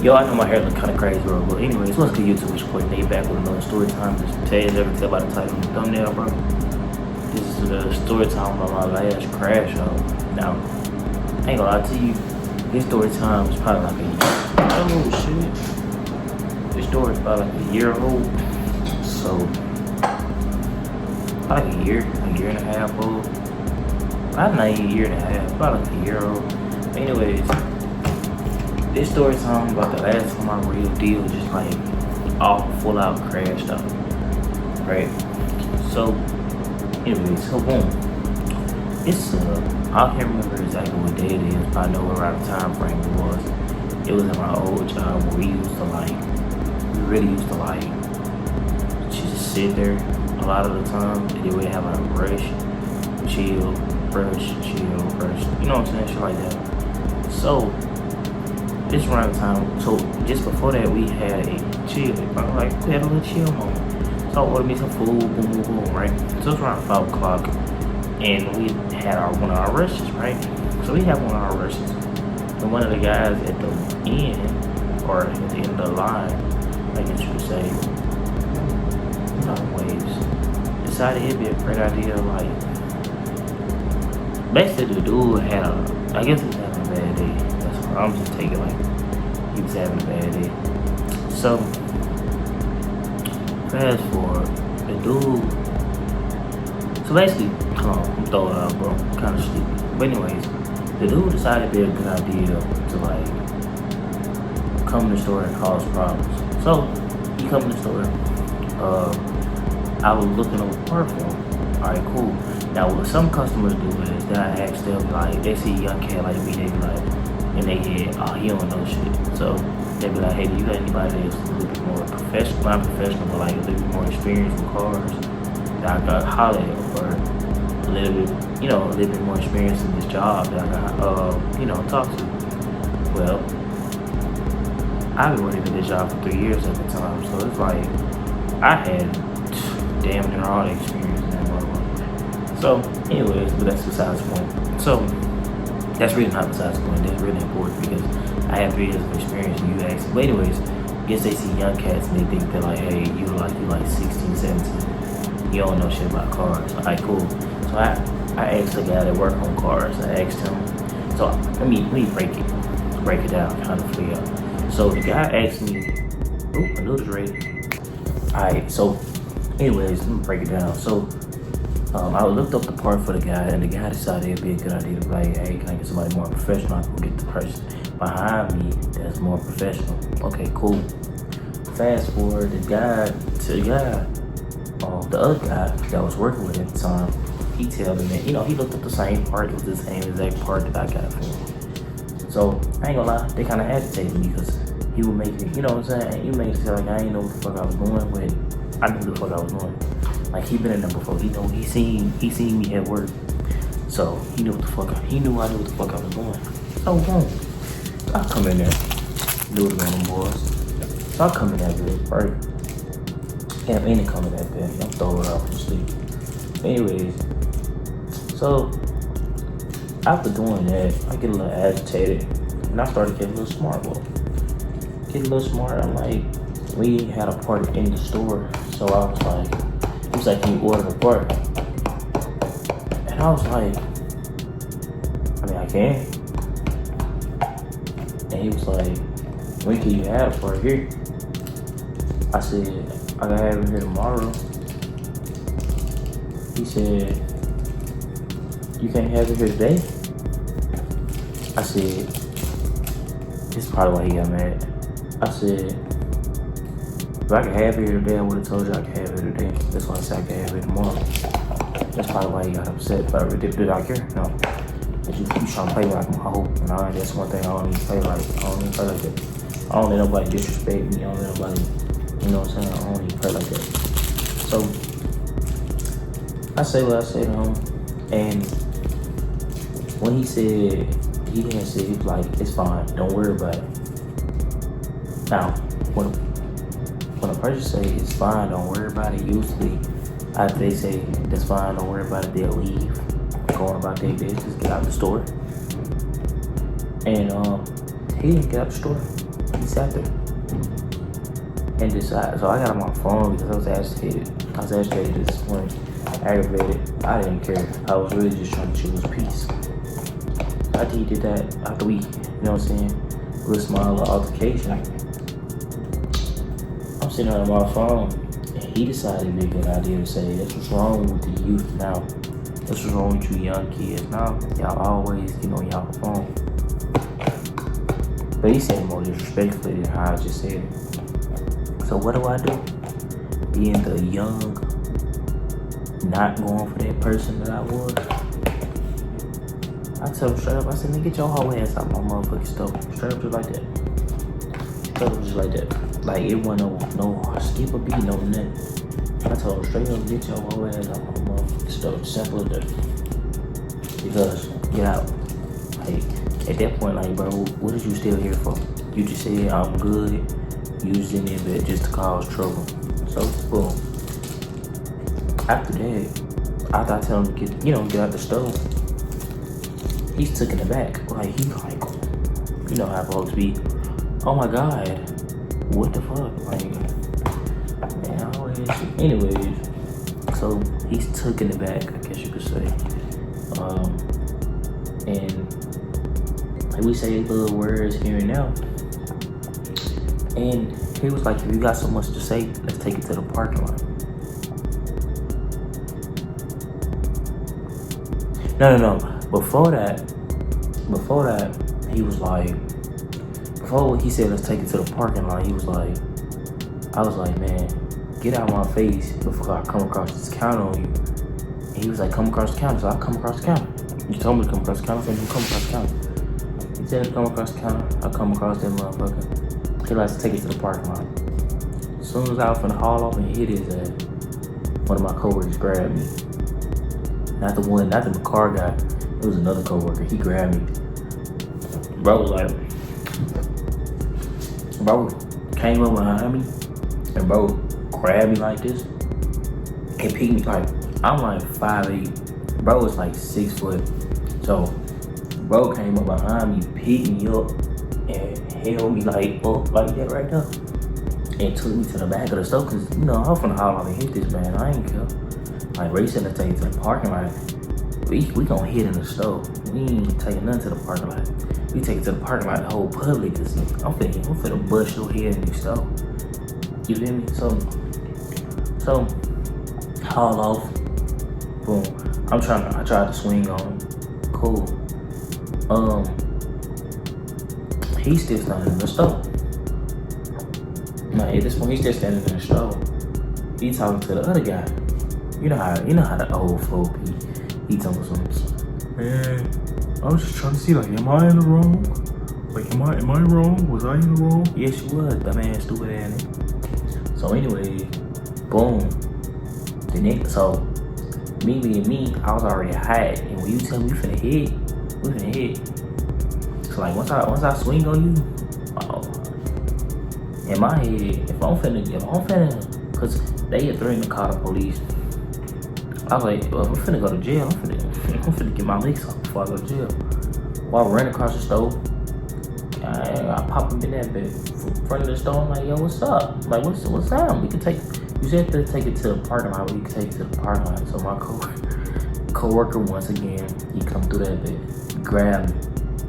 Yo, I know my hair look kind of crazy, bro. But anyways, what's good, YouTube? It's your boy Nate back with another story time. Just tell you everything by the title and the thumbnail, bro. This is the story time about my last crash out. Now, I ain't gonna lie to you. This story time is probably like a year. Oh shit. This story is about like a year old. So, about like a year and a half old. Probably not even a year and a half. About like a year old. Anyways. This story time about the last time I real deal just like all full out crashed out. Right? So anyways, so boom. It's I can't remember exactly what day it is, but I know around the time frame it was. It was at my old job where we really used to just sit there a lot of the time, and then we'd have like brush, chill, brush. You know what I'm saying? Shit like that. So this around the time, so just before that we had a chill, we had a little chill moment. So I ordered me some food, boom, right? So it's around 5 o'clock, and we had one of our rushes, right? So we had one of our rushes, and one of the guys at the end, or at the end of the line, I guess you could say, waves, decided it'd be a great idea, like, basically the dude had I guess he was having a bad day. I'm just taking like he was having a bad day. So fast forward, the dude. So basically, I'm throwing it out, bro. I'm kind of stupid. But anyways, the dude decided it'd be a good idea to like come to the store and cause problems. So he come to the store. I was looking over the part for him. Alright, cool. Now what some customers do is that I ask them like they see a young cat like me, they be like. And they head, oh, he don't know shit. So they be like, hey, do you got anybody that's a little bit more professional, not professional, but like a little bit more experienced in cars that I got holler at, or a little bit more experience in this job that I got, talk to. Well, I've been working at this job for 3 years at the time, so it's like I had damn near all the experience in that motherfucker. So, anyways, but that's besides the point. So. That's really not besides the point. That's really important because I have 3 years of experience and you ask. But anyways, I guess they see young cats and they think they're like, hey, you like 16, 17. You don't know shit about cars. Alright, cool. So I asked the guy that worked on cars. I asked him. So let me break it down kind of for you. So the guy asked me, oh, I knew it was ready. Alright, so anyways, let me break it down. So I looked up the part for the guy, and the guy decided it'd be a good idea to be like, hey, can I get somebody more professional? I can get the person behind me that's more professional. Okay, cool. Fast forward, the other guy that was working with at the time, he told me that, he looked up the same part. It was the same exact part that I got for him. So, I ain't gonna lie, they kind of agitated me because he would make it, you know what I'm saying? He would make it sound like I ain't know what the fuck I was doing, but I knew what the fuck I was doing. Like he been in there before. He seen me at work. So he knew I knew what the fuck I was doing. So boom. I come in there, do it on them boys. So I come in that bit, right? Can't ain't come in that bit. I'm throwing it off from sleep. Anyways, so after doing that, I get a little agitated and I started getting a little smart, bro. I'm like, we had a party in the store, so I was like, he was like, can you order the part? And I was like, I mean, I can. And he was like, when can you have it for here? I said, I gotta have it here tomorrow. He said, you can't have it here today? I said, this is probably why he got mad. I said, if I could have it here today, I would have told you I could have it today. That's why I said I could have it tomorrow. That's probably why he got upset. But did I care? No. But you trying to play like my hoe. And that's one thing I don't even play like. I don't even play like that. I don't let nobody disrespect me. I don't let nobody, you know what I'm saying? I don't even play like that. So, I say what I say to him. And when he said, he didn't say, he was like, it's fine. Don't worry about it. Now, when a person say it's fine, don't worry about it, usually after they say that's fine, don't worry about it, they'll leave, go on about their business, get out the store. And he didn't get out the store. He sat there and decided. So I got on my phone because I was agitated. I was agitated at this point, aggravated. I didn't care. I was really just trying to choose peace. After he did that, after we, you know what I'm saying, little small little altercation, I'm sitting on my phone, and he decided it'd be a good idea to say, that's what's wrong with the youth now. That's what's wrong with you young kids now. Y'all always, on y'all phone. But he said it more disrespectfully than how I just said it. So what do? Being the young, not going for that person that I was, I told him straight up, I said, man, get your whole ass out my motherfucking stove. Straight up just like that. Straight up just like that. Like, it wasn't no skip a beat, no nothing. I told him straight up, get your whole ass out my motherfucking stove. Simple as that. Because, get out. Like, at that point, like, bro, what is you still here for? You just said, I'm good. You was in there just to cause trouble. So, boom. After that, after I tell him to get out the stove, he's taken aback. Like, you know how folks be. Oh my God, what the fuck? Like, man, I always. Anyways, so he's taken aback, I guess you could say. And like we say little words here and now. And he was like, if you got so much to say, let's take it to the parking lot. No. Before that, he was like, before he said let's take it to the parking lot, he was like, I was like, man, get out of my face before I come across this counter on you. And he was like, come across the counter. So I come across the counter. You told me to come across the counter, so you come across the counter. He said to come across the counter. I come across that motherfucker. He likes to take it to the parking lot. As soon as I was finna haul off and hit his ass, one of my coworkers grabbed me. Not the car guy. It was another coworker. He grabbed me. Bro was like, bro came up behind me and bro grabbed me like this and picked me like, I'm like 5'8". Bro was like 6 foot. So bro came up behind me, picked me up and held me like up like that right there. And took me to the back of the store because, I was finna haul off and hit this man. I ain't care. Like, Ray said, let's take it to the parking lot. We gonna hit in the store. We ain't taking nothing to the parking lot. We take it to the parking lot, the whole public. Cause I'm finna bust your head in the store. You feel me? So haul off. Boom. I tried to swing on him. Cool. He's still standing in the store. Now at this point, he's still standing in the store. He talking to the other guy. You know how the old folk be. He talking something. Man, I was just trying to see, like, am I in the wrong? Like, am I wrong? Was I in the wrong? Yes, you was, dumbass, stupid ass. So anyway, boom. So me, I was already hot, and when you tell me we finna hit. So like once I swing on you, in my head, if I'm finna, cause they had threatened to call the police. I was like, well, I'm finna go to jail. I'm finna get my licks off before I go to jail. While I ran across the store, I pop up in that bed in front of the store. I'm like, yo, what's up? Like, what's up? We can take. You said to take it to the parking lot. We can take it to the parking lot. So my coworker once again, he come through that bed, he grabbed me.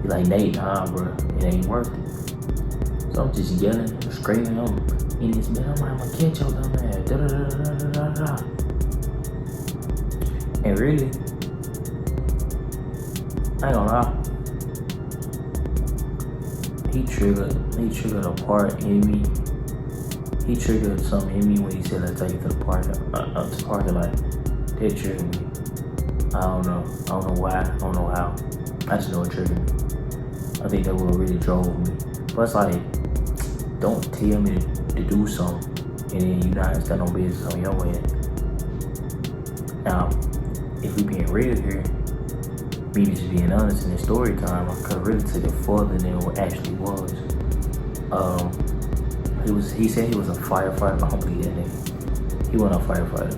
He like, Nate, nah, bro, it ain't worth it. So I'm just yelling, screaming on him in this bed. I'm like, I'm gonna catch your dumb ass. Da da da da da da da. And really, I ain't gonna lie. He triggered a part in me. He triggered something in me when he said, let's take it to the parking lot. That triggered me. I don't know why. I don't know how. I just know it triggered me. I think that what really drove me. But it's like, don't tell me to do something and then you not got no business on your end. Now, if we being real here, me just being honest in this story time, I could really took it further than it actually was. He said he was a firefighter. I don't believe that nigga. He wasn't a firefighter.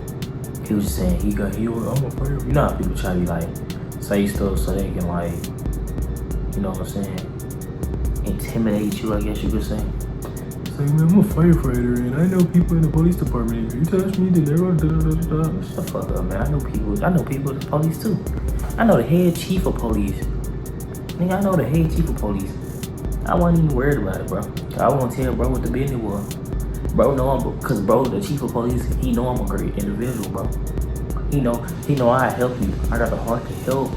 He was just saying I'm a firefighter. You know how people try to be like, say stuff so they can like, you know what I'm saying? intimidate you, I guess you could say. It's like, man, I'm a firefighter and I know people in the police department. If you touch me, then they're gonna da-da-da-da-da. Shut the fuck up, man. I know people in the police too. I know the head chief of police. Nigga, I know the head chief of police. I wasn't even worried about it, bro. I won't tell bro what the business was. Bro know I'm, cause bro, the chief of police, he know I'm a great individual, bro. He know I help you. I got the heart to help.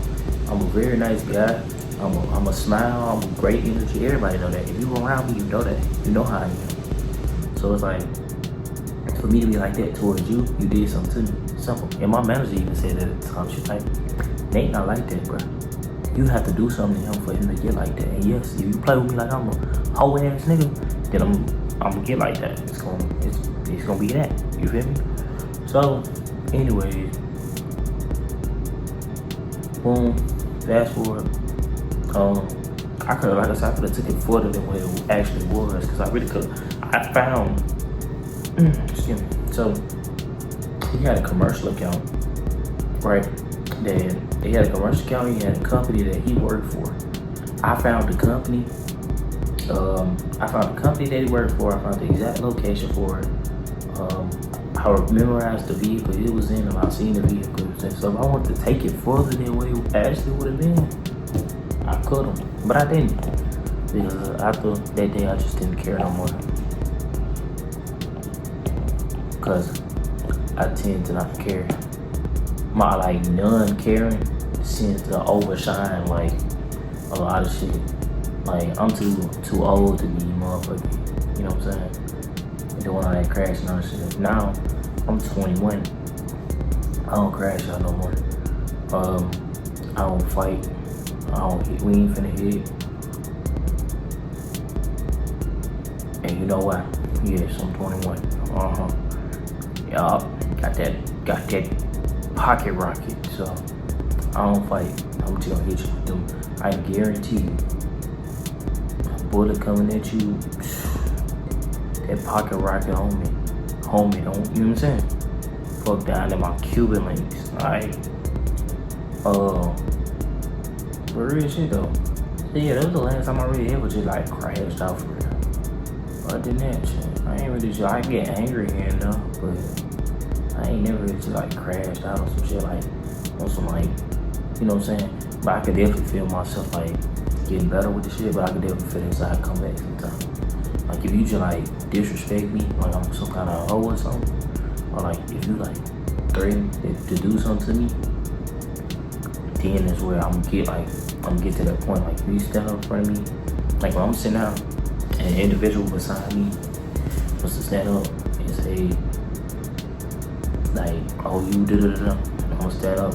I'm a very nice guy. I'm a smile. I'm a great energy. Everybody know that. If you around me, you know that. You know how I am. So it's like, for me to be like that towards you, you did something to me. Simple. And my manager even said that at the time. She's like, Nate not like that, bro. You have to do something to him for him to get like that. And yes, if you play with me like I'm a hoe ass nigga, then I'm gonna get like that. It's gonna be that. You feel me? So, anyways, boom. Fast forward. I could have, like I said, I could have took it further than what it actually was, because I really could. I found, excuse me. So he had a commercial account, right? Then he had a commercial account. He had a company that he worked for. I found the company. That he worked for. I found the exact location for it. I memorized the vehicle it was in, and I seen the vehicle. And so if I wanted to take it further than what it actually would have been, I could have, but I didn't, because after that day I just didn't care no more. Cause I tend to not care. My like non-caring tends to overshine like a lot of shit. Like I'm too old to be motherfucking, you know what I'm saying? Doing all that crashing on shit. Now I'm 21. I don't crash out no more. I don't fight. I don't hit. We ain't finna hit. And you know what? Yes, I'm 21. Yup. Got that pocket rocket. So I don't fight. I'm just gonna hit you with them. I guarantee you. A bullet coming at you. That pocket rocket on me. Homie, don't, you know what I'm saying? Fuck down in my Cuban links. Alright. But real shit though. So yeah, that was the last time I really ever just like crashed out for real. Other than that shit, I ain't really just, I get angry here and there, but I ain't never really just like crashed out on some shit like, on some like, you know what I'm saying? But I could definitely feel myself like getting better with the shit, but I could definitely feel inside come back sometimes. Like if you just like disrespect me, like I'm some kind of hoe or something, or like if you like threaten to do something to me, then is where I'm gonna get to that point. Like if you stand up in front of me, like when I'm sitting out and an individual beside me wants to stand up and say like, oh you da-da-da-da, I'm gonna stand up,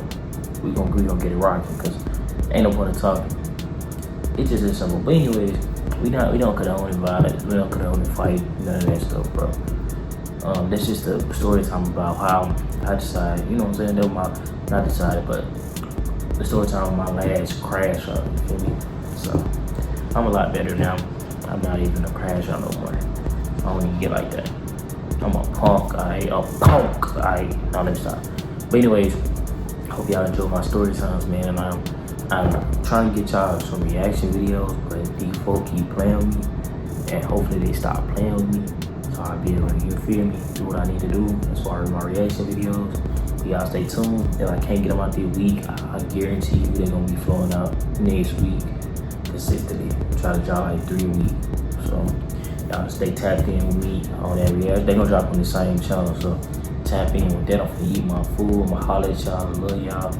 we gonna get it rocking, because ain't no point in talking. It's just as simple. But anyways, we don't condone violence, we don't condone fight, none of that stuff, bro. That's just a story time about how I decided, you know what I'm saying? That was not decided, but the story time of my last crash out, you feel me? So I'm a lot better now. I'm not even a crash out no more. I don't even get like that. I'm a punk, alright, now let me stop. But anyways, hope y'all enjoy my story times, man. I'm trying to get y'all some reaction videos, but these folks keep playing with me, and hopefully they stop playing with me, so I'll be able to, you feel me, do what I need to do as far as my reaction videos. Y'all stay tuned. If I can't get them out this week, I guarantee you they're gonna be flowing out next week consistently. Try to drop like 3 a week. So y'all stay tapped in with me on that reaction. They're gonna drop on the same channel, so tap in with that. I'm gonna eat my food. I'm gonna holler at y'all. Love y'all.